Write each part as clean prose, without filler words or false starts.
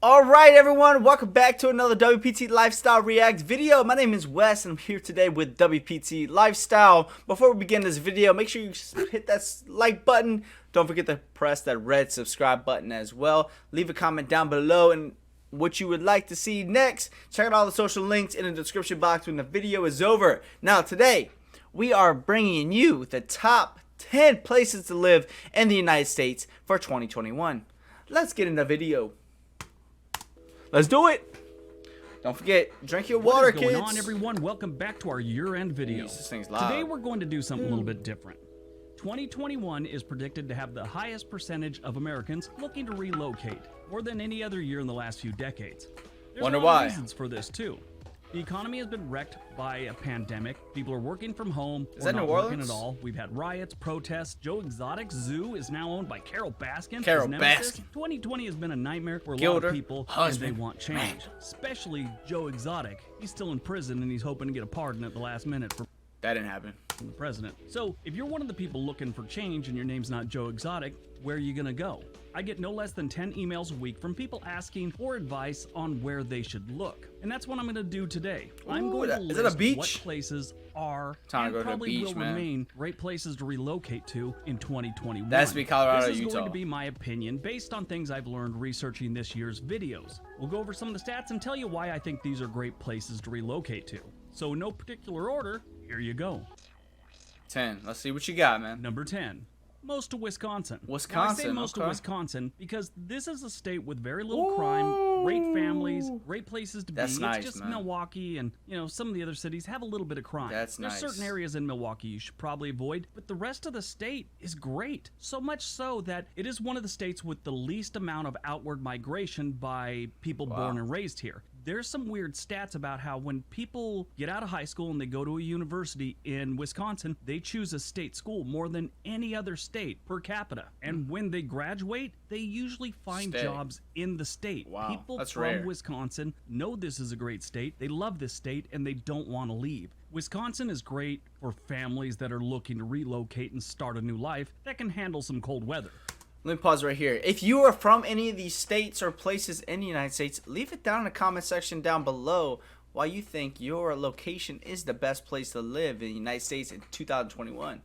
Alright everyone, welcome back to another WPT Lifestyle React video. My name is Wes and I'm here today with WPT Lifestyle. Before we begin this video, make sure you hit that like button. Don't forget to press that red subscribe button as well. Leave a comment down below and what you would like to see next. Check out all the social links in the description box when the video is over. Now today, we are bringing you the top 10 places to live in the United States for 2021. Let's get in the video. Let's do it. Don't forget, drink your water, kids. What's going on, everyone? Welcome back to our year-end video. Jeez, this thing's loud. Today we're going to do something a little bit different. 2021 is predicted to have the highest percentage of Americans looking to relocate, more than any other year in the last few decades. There's Wonder a lot why. of reasons for this too. The economy has been wrecked by a pandemic. People are working from home or not working at all. We've had riots, protests. Joe Exotic Zoo is now owned by Carol Baskin. Carol Baskin. 2020 has been a nightmare for a lot Gilder, of people, husband, and they want change. Especially Joe Exotic. He's still in prison and he's hoping to get a pardon at the last minute for That didn't happen. the president. So if you're one of the people looking for change and your name's not Joe Exotic, where are you gonna go? I get no less than 10 emails a week from people asking for advice on where they should look. And that's what I'm gonna do today. I'm going to is it a list beach? what places are Time to and go to the probably beach, will man. remain great places to relocate to in 2021. That's be Colorado, This is Utah. going to be my opinion based on things I've learned researching this year's videos. We'll go over some of the stats and tell you why I think these are great places to relocate to. So in no particular order, here you go. 10. Let's see what you got, man. Number 10. Most of Wisconsin. Wisconsin, Now, I say most okay. of Wisconsin because this is a state with very little crime, great families, great places to That's be. nice, It's just man. Milwaukee and, some of the other cities have a little bit of crime. That's There's nice. certain areas in Milwaukee you should probably avoid, but the rest of the state is great. So much so that it is one of the states with the least amount of outward migration by people born and raised here. There's some weird stats about how when people get out of high school and they go to a university in Wisconsin, they choose a state school more than any other state per capita. And when they graduate, they usually find Stay. jobs in the state. Wow, People that's from rare. Wisconsin know this is a great state. They love this state and they don't want to leave. Wisconsin is great for families that are looking to relocate and start a new life that can handle some cold weather. Let me pause right here. If you are from any of these states or places in the United States, leave it down in the comment section down below why you think your location is the best place to live in the United States in 2021.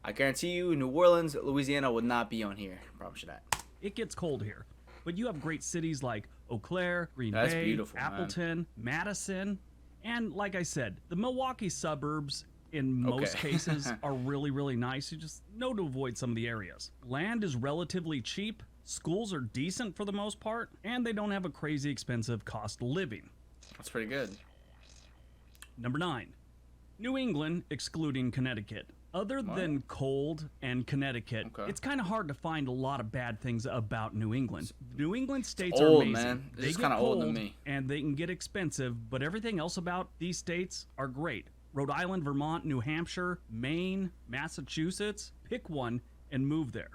I guarantee you New Orleans, Louisiana would not be on here. Promise you that. It gets cold here, but you have great cities like Eau Claire, Green That's Bay, beautiful, man. Appleton, Madison, and like I said, the Milwaukee suburbs in most Okay. cases are really, really nice. You just know to avoid some of the areas. Land is relatively cheap, schools are decent for the most part, and they don't have a crazy expensive cost of living. That's pretty good. Number 9, New England, excluding Connecticut. Other than cold and Connecticut, Okay. it's kind of hard to find a lot of bad things about New England. New England states Old, are amazing. man. It's They just get kinda old to cold me. and they can get expensive, but everything else about these states are great. Rhode Island, Vermont, New Hampshire, Maine, Massachusetts, pick one and move there.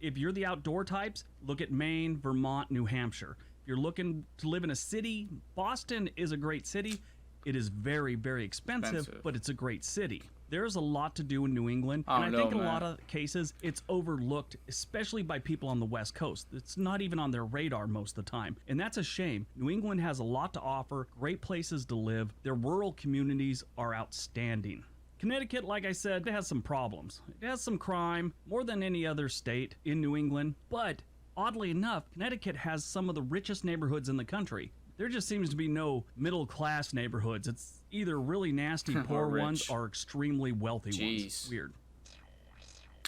If you're the outdoor types, look at Maine, Vermont, New Hampshire. If you're looking to live in a city, Boston is a great city. It is very, very expensive, but it's a great city. There's a lot to do in New England, I and I don't think know, in a lot man. of cases it's overlooked, especially by people on the West Coast. It's not even on their radar most of the time, and that's a shame. New England has a lot to offer, great places to live. Their rural communities are outstanding. Connecticut, like I said, it has some problems. It has some crime, more than any other state in New England, but oddly enough, Connecticut has some of the richest neighborhoods in the country. There just seems to be no middle-class neighborhoods. It's either really nasty poor rich. ones or extremely wealthy Jeez. ones. Weird.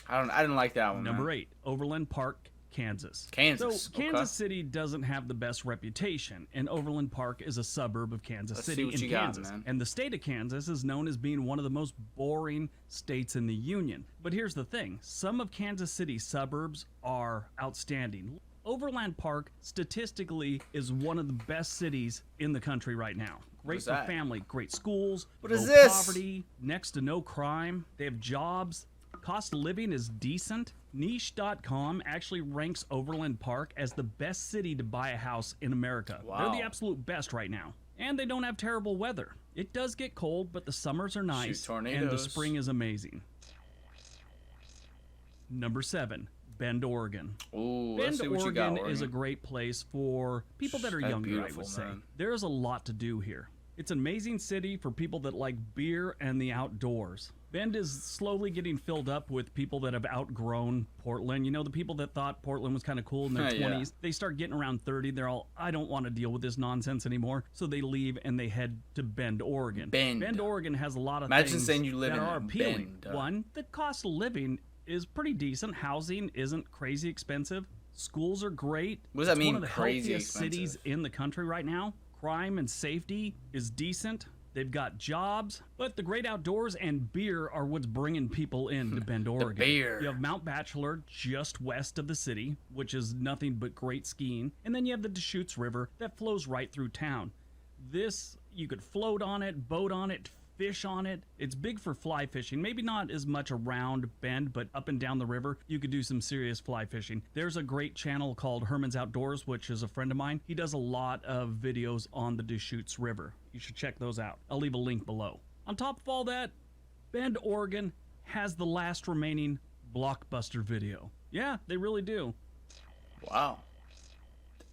I didn't like that one, Number man. 8, Overland Park, Kansas. Kansas, So okay. Kansas City doesn't have the best reputation, and Overland Park is a suburb of Kansas Let's City see what in you got, Kansas. man. And the state of Kansas is known as being one of the most boring states in the union. But here's the thing, some of Kansas City's suburbs are outstanding. Overland Park statistically is one of the best cities in the country right now. Great is for that? family, great schools, What is low this? poverty, next to no crime. They have jobs. Cost of living is decent. Niche.com actually ranks Overland Park as the best city to buy a house in America. Wow. They're the absolute best right now. And they don't have terrible weather. It does get cold, but the summers are nice, and the tornadoes. spring is amazing. Number 7, Bend, Oregon. Ooh, Bend, let's see what Oregon, you got, is a great place for people that are That's younger, I beautiful, would say. man. There's a lot to do here. It's an amazing city for people that like beer and the outdoors. Bend is slowly getting filled up with people that have outgrown Portland. You know, the people that thought Portland was kind of cool in their 20s. They start getting around 30. They're all, I don't want to deal with this nonsense anymore. So they leave and they head to Bend, Oregon. Bend, Oregon has a lot of Imagine things saying you live that in are appealing. Bend. One, the cost of living is pretty decent. Housing isn't crazy expensive. Schools are great. What does that mean, It's one of the crazy healthiest cities expensive? in the country right now. Crime and safety is decent. They've got jobs, but the great outdoors and beer are what's bringing people in to Bend, Oregon. beer. You have Mount Bachelor just west of the city, which is nothing but great skiing. And then you have the Deschutes River that flows right through town. This, you could float on it, boat on it, fish on it. It's big for fly fishing. Maybe not as much around Bend, but up and down the river, you could do some serious fly fishing. There's a great channel called Herman's Outdoors, which is a friend of mine. He does a lot of videos on the Deschutes River. You should check those out. I'll leave a link below. On top of all that, Bend, Oregon has the last remaining blockbuster video. Yeah, they really do. Wow.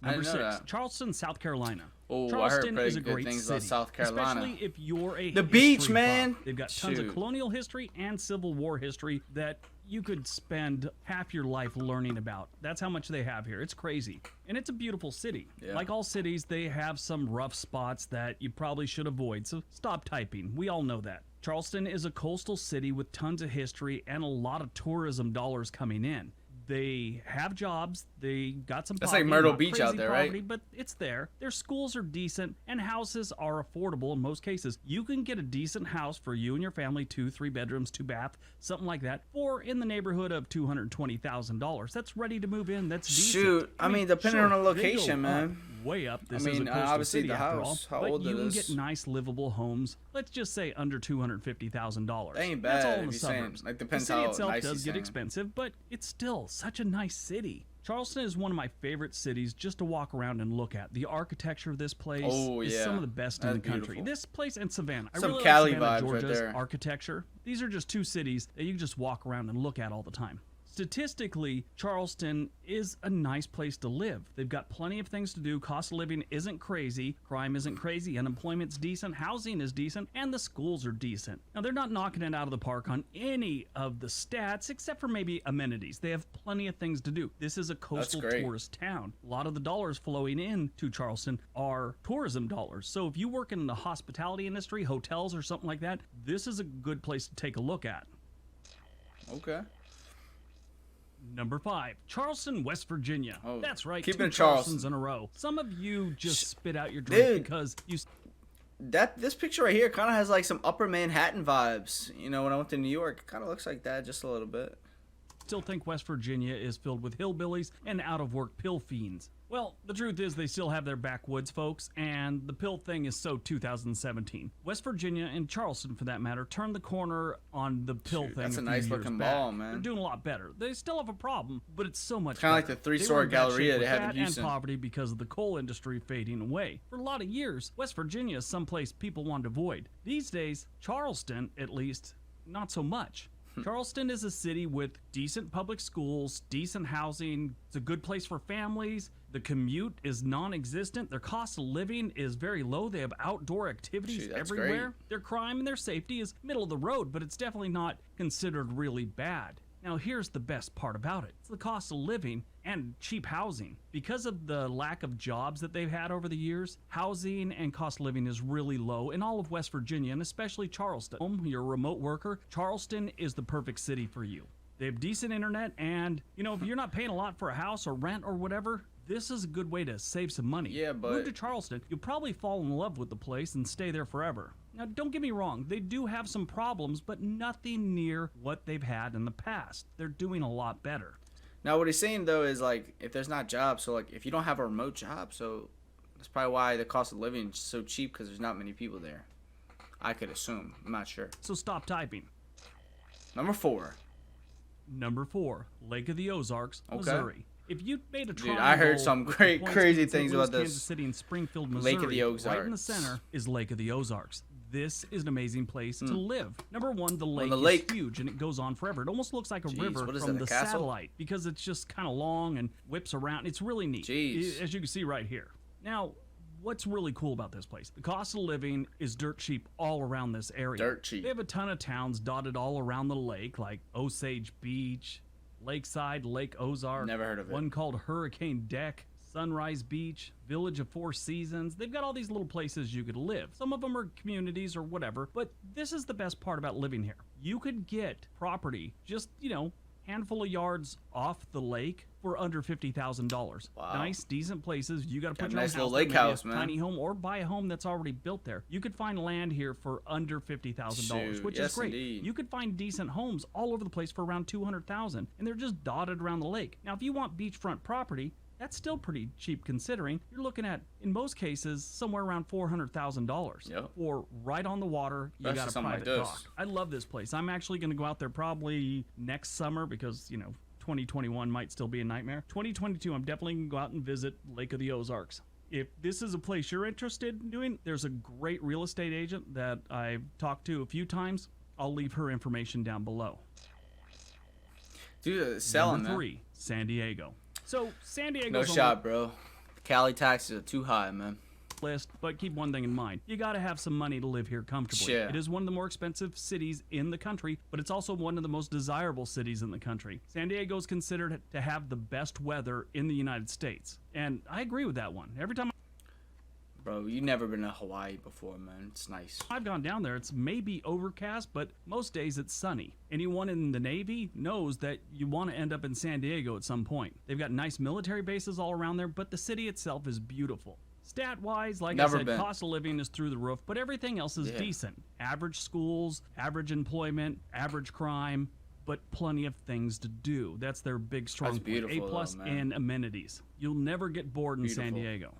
Number I didn't know 6, that. Charleston, South Carolina. Oh, I heard Charleston pretty is a good great things city, about South Carolina. especially if you're a The beach, history man. buff. They've got tons of Shoot. colonial history and Civil War history that you could spend half your life learning about. That's how much they have here. It's crazy. And it's a beautiful city. Yeah. Like all cities, they have some rough spots that you probably should avoid, so stop typing. We all know that. Charleston is a coastal city with tons of history and a lot of tourism dollars coming in. They have jobs. They got some That's like poverty, Myrtle not Beach out crazy there, right? poverty, but it's there. Their schools are decent, and houses are affordable in most cases. You can get a decent house for you and your family, 2, 3 bedrooms, 2 bath, something like that, for in the neighborhood of $220,000. That's ready to move in. That's decent. Shoot, I mean, depending on the they location, go up, man. way up. This I mean, is a coastal obviously city the after house, all, how but old you it can is. get nice livable homes. Let's just say under $250,000. That ain't That's bad all if in the you're saying. suburbs. Like, depends the city how itself nice does he's get saying. expensive, but it's still such a nice city. Charleston is one of my favorite cities just to walk around and look at. The architecture of this place is yeah. some of the best in the That's country. beautiful. This place and Savannah. I Some really Cali like Savannah, vibes right Georgia's there. architecture. These are just 2 cities that you can just walk around and look at all the time. Statistically, Charleston is a nice place to live. They've got plenty of things to do. Cost of living isn't crazy. Crime isn't crazy. Unemployment's decent. Housing is decent. And the schools are decent. Now, they're not knocking it out of the park on any of the stats, except for maybe amenities. They have plenty of things to do. This is a coastal great. tourist town. A lot of the dollars flowing in to Charleston are tourism dollars. So if you work in the hospitality industry, hotels or something like that, this is a good place to take a look at. Okay. Number 5, Charleston, West Virginia. Oh, That's right, keep 2 it Charlestons Charleston. in a row. Some of you just spit out your drink Dude. because you This picture right here kind of has like some Upper Manhattan vibes. You know, when I went to New York, it kind of looks like that just a little bit. still think West Virginia is filled with hillbillies and out-of-work pill fiends. Well, the truth is they still have their backwoods folks, and the pill thing is so 2017. West Virginia, and Charleston for that matter, turned the corner on the pill Shoot, thing that's a few nice years looking back. ball, man. They're doing a lot better. They still have a problem, but it's so much Kinda like better. the three-story They were in bad Galleria shape they with have in that Houston. and poverty because of the coal industry fading away. For a lot of years, West Virginia is someplace people wanted to avoid. These days, Charleston, at least, not so much. Charleston is a city with decent public schools, decent housing. It's a good place for families. The commute is non-existent. Their cost of living is very low. They have outdoor activities Shoot, that's everywhere. great. Their crime and their safety is middle of the road, but it's definitely not considered really bad. Now, here's the best part about it. It's the cost of living and cheap housing. Because of the lack of jobs that they've had over the years, housing and cost of living is really low in all of West Virginia, and especially Charleston. You're a remote worker, Charleston is the perfect city for you. They have decent internet, and, you know, if you're not paying a lot for a house or rent or whatever, this is a good way to save some money. Yeah, but- Move to Charleston, you'll probably fall in love with the place and stay there forever. Now, don't get me wrong, they do have some problems, but nothing near what they've had in the past. They're doing a lot better. Now, what he's saying, though, is, like, if there's not jobs, so, like, if you don't have a remote job, so that's probably why the cost of living is so cheap, because there's not many people there. I could assume. I'm not sure. So stop typing. Number 4. Number 4, Lake of the Ozarks, Okay. Missouri. If you made a Dude, triangle I heard some with great, the points crazy being St. things Louis, about this. Kansas City and Springfield, Missouri, Lake of the right in the Ozarks. center is Lake of the Ozarks. This is an amazing place to live. Number one, the lake, lake. is huge and it goes on forever. It almost looks like a Jeez, river what is from that, a the castle? satellite because it's just kind of long and whips around. It's really neat, Jeez. as you can see right here. Now, what's really cool about this place? The cost of living is dirt cheap all around this area. Dirt cheap. They have a ton of towns dotted all around the lake, like Osage Beach, Lakeside, Lake Ozark. Never heard of it. One called Hurricane Deck, Sunrise Beach, Village of Four Seasons. They've got all these little places you could live. Some of them are communities or whatever, but this is the best part about living here. You could get property just, handful of yards off the lake for under $50,000. Wow. Nice, decent places. You got to put a your nice own little house there, lake maybe a house, man. tiny home, or buy a home that's already built there. You could find land here for under $50,000, Shoot, which yes, is great. indeed. You could find decent homes all over the place for around $200,000, and they're just dotted around the lake. Now, if you want beachfront property, that's still pretty cheap considering you're looking at, in most cases, somewhere around $400,000. Yep. For right on the water, you Especially got a something like private this. dock. I love this place. I'm actually going to go out there probably next summer because, 2021 might still be a nightmare. 2022, I'm definitely going to go out and visit Lake of the Ozarks. If this is a place you're interested in doing, there's a great real estate agent that I've talked to a few times. I'll leave her information down below. Dude, it's selling, Number man. 3, San Diego. So San Diego's No on shot, bro. Cali taxes are too high, man. the list, but keep one thing in mind. You got to have some money to live here comfortably. Yeah. It is one of the more expensive cities in the country, but it's also one of the most desirable cities in the country. San Diego is considered to have the best weather in the United States, and I agree with that one. Every time Bro, you never been to Hawaii before, man. It's nice. I've gone down there, it's maybe overcast, but most days it's sunny. Anyone in the Navy knows that you want to end up in San Diego at some point. They've got nice military bases all around there, but the city itself is beautiful. Stat-wise, like Never I said, been. cost of living is through the roof, but everything else is Yeah. decent. Average schools, average employment, average crime, but plenty of things to do. That's their big strong That's point. beautiful, A+ though, man. in amenities. You'll never get bored in San Beautiful. Diego.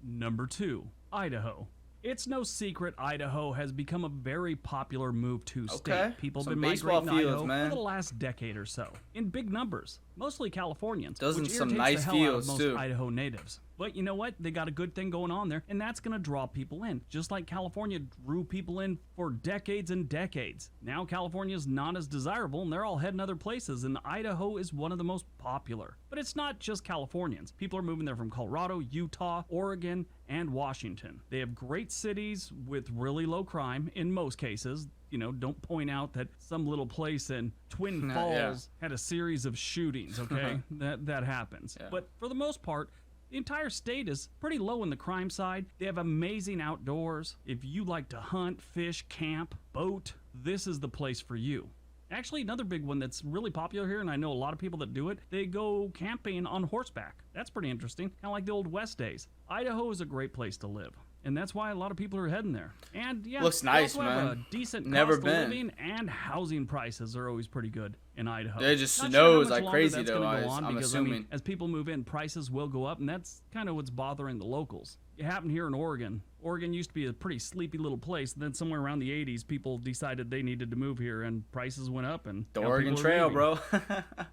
Number 2, Idaho. It's no secret Idaho has become a very popular move to state. Okay. People have Some been baseball migrating to fields, Idaho man. for the last decade or so, in big numbers, mostly Californians, Those which are some irritates nice the hell out of fields, most too. Idaho natives. But you know what? They got a good thing going on there, and that's going to draw people in. Just like California drew people in for decades and decades. Now California's not as desirable, and they're all heading other places, and Idaho is one of the most popular. But it's not just Californians. People are moving there from Colorado, Utah, Oregon, and Washington. They have great cities with really low crime in most cases. Don't point out that some little place in Twin Yeah. Falls had a series of shootings, okay? that happens. Yeah. But for the most part, the entire state is pretty low in the crime side. They have amazing outdoors. If you like to hunt, fish, camp, boat, this is the place for you. Actually, another big one that's really popular here, and I know a lot of people that do it, they go camping on horseback. That's pretty interesting, kind of like the old West days. Idaho is a great place to live, and that's why a lot of people are heading there. And yeah, Looks they nice, also have man. a decent Never cost of been. living, and housing prices are always pretty good in Idaho. It just Not snows how much like longer crazy, that's though, gonna go on I'm because, assuming. as people move in, prices will go up, and that's kind of what's bothering the locals. It happened here in Oregon. Oregon used to be a pretty sleepy little place, and then somewhere around the 80s, people decided they needed to move here, and prices went up, and The now Oregon people are Trail, leaving. bro.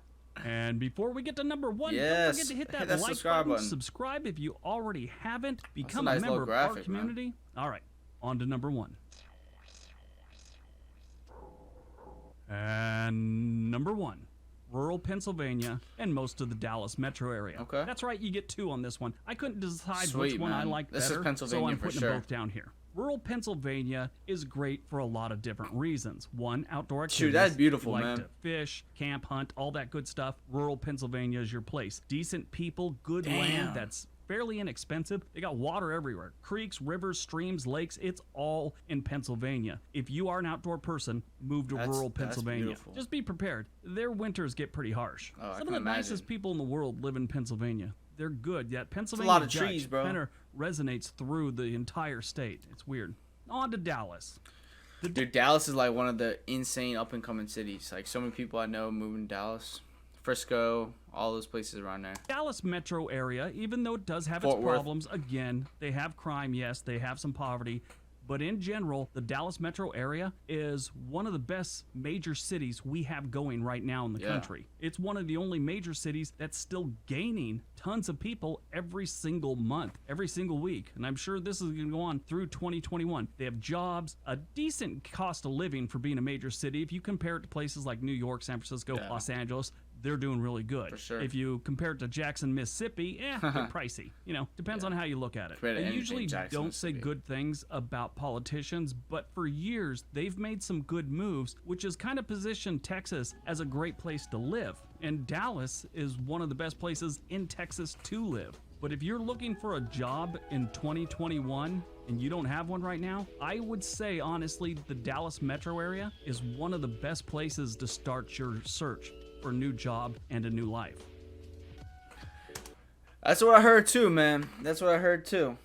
And before we get to number 1, don't Yes, forget to hit hit that, that like subscribe button, button. subscribe if you already haven't, become nice a member little of our graphic, man. community. All right, on to number 1. And number 1, rural Pennsylvania and most of the Dallas metro area. Okay. That's right, you get 2 on this one. I couldn't decide Sweet, which one I man. liked This is better, so Pennsylvania I'm for putting sure. them both down here. Rural Pennsylvania is great for a lot of different reasons. One, outdoor activities. Shoot, that's beautiful, You like man. to fish, camp, hunt, all that good stuff. Rural Pennsylvania is your place. Decent people, good Damn. land that's fairly inexpensive. They got water everywhere. Creeks, rivers, streams, lakes, it's all in Pennsylvania. If you are an outdoor person, move to rural That's Pennsylvania. beautiful. Just be prepared. Their winters get pretty harsh. Oh, I Some can of the nicest imagine. people in the world live in Pennsylvania. They're good. Yet Pennsylvania lot of trees, bro. kind of resonates through the entire state. It's weird. On to Dallas. Dude, Dallas is like one of the insane up-and-coming cities. Like, so many people I know moving to Dallas. Frisco, all those places around there. Dallas metro area, even though it does have Fort its Worth. problems, again, they have crime, yes, they have some poverty, But in general, the Dallas metro area is one of the best major cities we have going right now in the country. It's one of the only major cities that's still gaining tons of people every single month, every single week. And I'm sure this is going to go on through 2021. They have jobs, a decent cost of living for being a major city. If you compare it to places like New York, San Francisco, Los Angeles, they're doing really good. For sure. If you compare it to Jackson, Mississippi, bit pricey. You know, depends on how you look at it. I usually don't say good things about politicians, but for years they've made some good moves, which has kind of positioned Texas as a great place to live. And Dallas is one of the best places in Texas to live. But if you're looking for a job in 2021 and you don't have one right now, I would say honestly the Dallas metro area is one of the best places to start your search for a new job and a new life. That's what I heard too, man. That's what I heard too.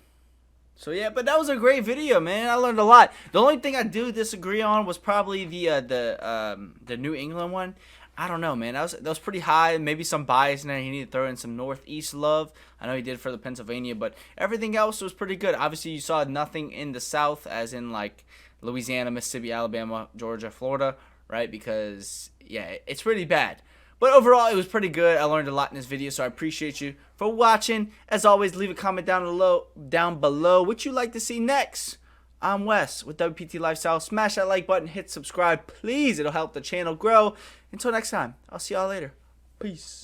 So yeah, but that was a great video, man. I learned a lot. The only thing I do disagree on was probably the New England one. I don't know, man. That was pretty high. Maybe some bias in there. He needed to throw in some Northeast love. I know he did for the Pennsylvania, but everything else was pretty good. Obviously, you saw nothing in the South, as in like Louisiana, Mississippi, Alabama, Georgia, Florida, right? Because yeah, it's pretty bad. But overall, it was pretty good. I learned a lot in this video, so I appreciate you for watching. As always, leave a comment down below what you'd like to see next. I'm Wes with WPT Lifestyle. Smash that like button, hit subscribe, please. It'll help the channel grow. Until next time, I'll see y'all later. Peace.